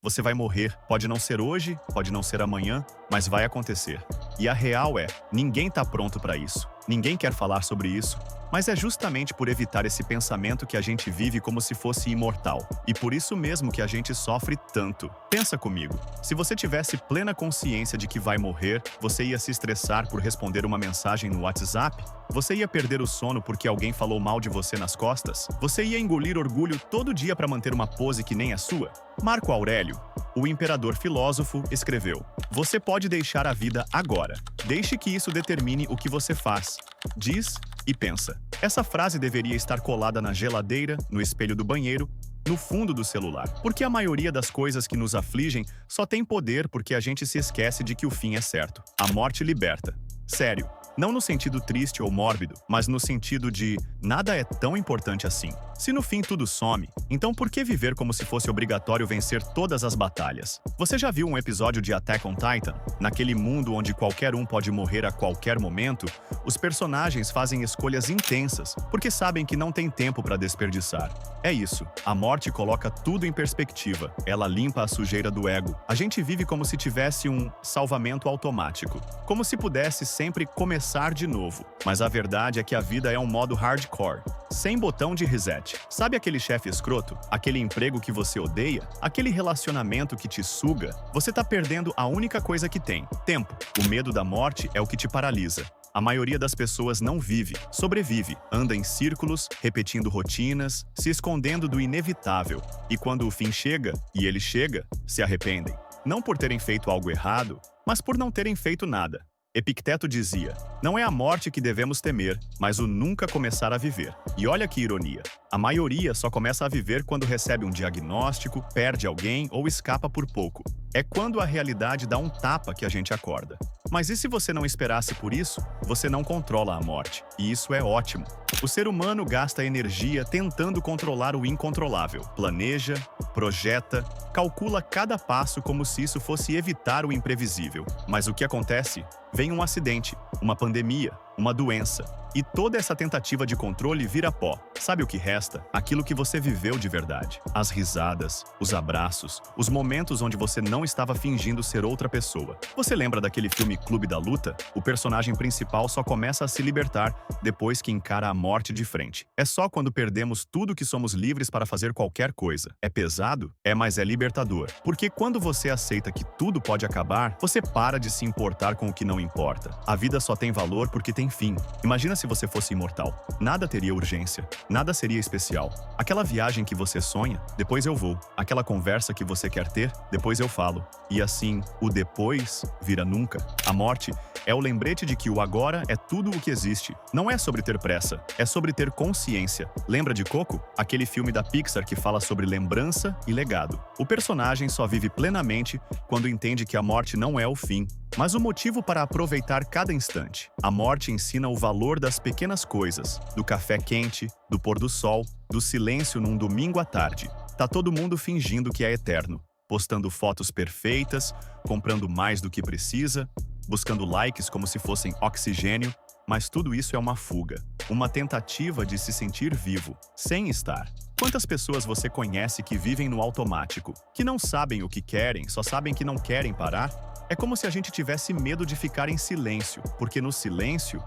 Você vai morrer. Pode não ser hoje, pode não ser amanhã, mas vai acontecer. E a real é, ninguém tá pronto para isso. Ninguém quer falar sobre isso. Mas é justamente por evitar esse pensamento que a gente vive como se fosse imortal. E por isso mesmo que a gente sofre tanto. Pensa comigo. Se você tivesse plena consciência de que vai morrer, você ia se estressar por responder uma mensagem no WhatsApp? Você ia perder o sono porque alguém falou mal de você nas costas? Você ia engolir orgulho todo dia para manter uma pose que nem a sua? Marco Aurélio, o imperador filósofo, escreveu: "Você pode deixar a vida agora. Deixe que isso determine o que você faz, diz e pensa." Essa frase deveria estar colada na geladeira, no espelho do banheiro, no fundo do celular. Porque a maioria das coisas que nos afligem só tem poder porque a gente se esquece de que o fim é certo. A morte liberta. Sério. Não no sentido triste ou mórbido, mas no sentido de nada é tão importante assim. Se no fim tudo some, então por que viver como se fosse obrigatório vencer todas as batalhas? Você já viu um episódio de Attack on Titan? Naquele mundo onde qualquer um pode morrer a qualquer momento, os personagens fazem escolhas intensas, porque sabem que não tem tempo para desperdiçar. É isso, a morte coloca tudo em perspectiva, ela limpa a sujeira do ego. A gente vive como se tivesse um salvamento automático, como se pudesse sempre começar de novo. Mas a verdade é que a vida é um modo hardcore, sem botão de reset. Sabe aquele chefe escroto? Aquele emprego que você odeia? Aquele relacionamento que te suga? Você tá perdendo a única coisa que tem: tempo. O medo da morte é o que te paralisa. A maioria das pessoas não vive, sobrevive, anda em círculos, repetindo rotinas, se escondendo do inevitável. E quando o fim chega, e ele chega, se arrependem. Não por terem feito algo errado, mas por não terem feito nada. Epicteto dizia: "Não é a morte que devemos temer, mas o nunca começar a viver." E olha que ironia. A maioria só começa a viver quando recebe um diagnóstico, perde alguém ou escapa por pouco. É quando a realidade dá um tapa que a gente acorda. Mas e se você não esperasse por isso? Você não controla a morte. E isso é ótimo. O ser humano gasta energia tentando controlar o incontrolável. Planeja, projeta, calcula cada passo como se isso fosse evitar o imprevisível. Mas o que acontece? Vem um acidente, uma pandemia, uma doença. E toda essa tentativa de controle vira pó. Sabe o que resta? Aquilo que você viveu de verdade. As risadas, os abraços, os momentos onde você não estava fingindo ser outra pessoa. Você lembra daquele filme Clube da Luta? O personagem principal só começa a se libertar depois que encara a morte de frente. É só quando perdemos tudo que somos livres para fazer qualquer coisa. É pesado? É, mas é libertador. Porque quando você aceita que tudo pode acabar, você para de se importar com o que não importa. A vida só tem valor porque tem fim. Imagina se você fosse imortal. Nada teria urgência. Nada seria especial. Aquela viagem que você sonha, depois eu vou. Aquela conversa que você quer ter, depois eu falo. E assim, o depois vira nunca. A morte é o lembrete de que o agora é tudo o que existe. Não é sobre ter pressa, é sobre ter consciência. Lembra de Coco? Aquele filme da Pixar que fala sobre lembrança e legado. O personagem só vive plenamente quando entende que a morte não é o fim, mas o motivo para aproveitar cada instante. A morte ensina o valor das pequenas coisas, do café quente, do pôr do sol, do silêncio num domingo à tarde. Tá todo mundo fingindo que é eterno, postando fotos perfeitas, comprando mais do que precisa, buscando likes como se fossem oxigênio, mas tudo isso é uma fuga, uma tentativa de se sentir vivo, sem estar. Quantas pessoas você conhece que vivem no automático, que não sabem o que querem, só sabem que não querem parar? É como se a gente tivesse medo de ficar em silêncio, porque no silêncio,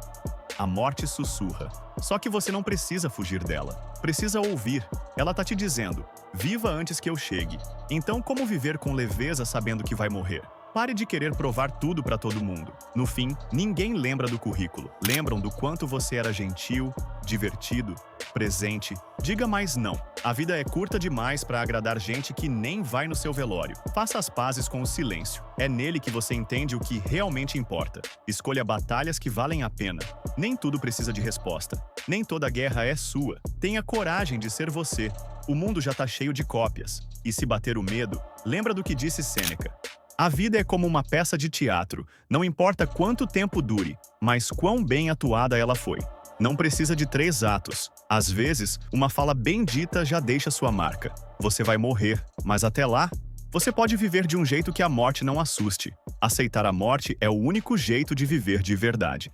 a morte sussurra. Só que você não precisa fugir dela. Precisa ouvir. Ela tá te dizendo: viva antes que eu chegue. Então, como viver com leveza sabendo que vai morrer? Pare de querer provar tudo para todo mundo. No fim, ninguém lembra do currículo. Lembram do quanto você era gentil, divertido, presente. Diga mais não. A vida é curta demais para agradar gente que nem vai no seu velório. Faça as pazes com o silêncio. É nele que você entende o que realmente importa. Escolha batalhas que valem a pena. Nem tudo precisa de resposta. Nem toda guerra é sua. Tenha coragem de ser você. O mundo já tá cheio de cópias. E se bater o medo, lembra do que disse Sêneca: "A vida é como uma peça de teatro, não importa quanto tempo dure, mas quão bem atuada ela foi." Não precisa de 3 atos. Às vezes, uma fala bem dita já deixa sua marca. Você vai morrer, mas até lá, você pode viver de um jeito que a morte não assuste. Aceitar a morte é o único jeito de viver de verdade.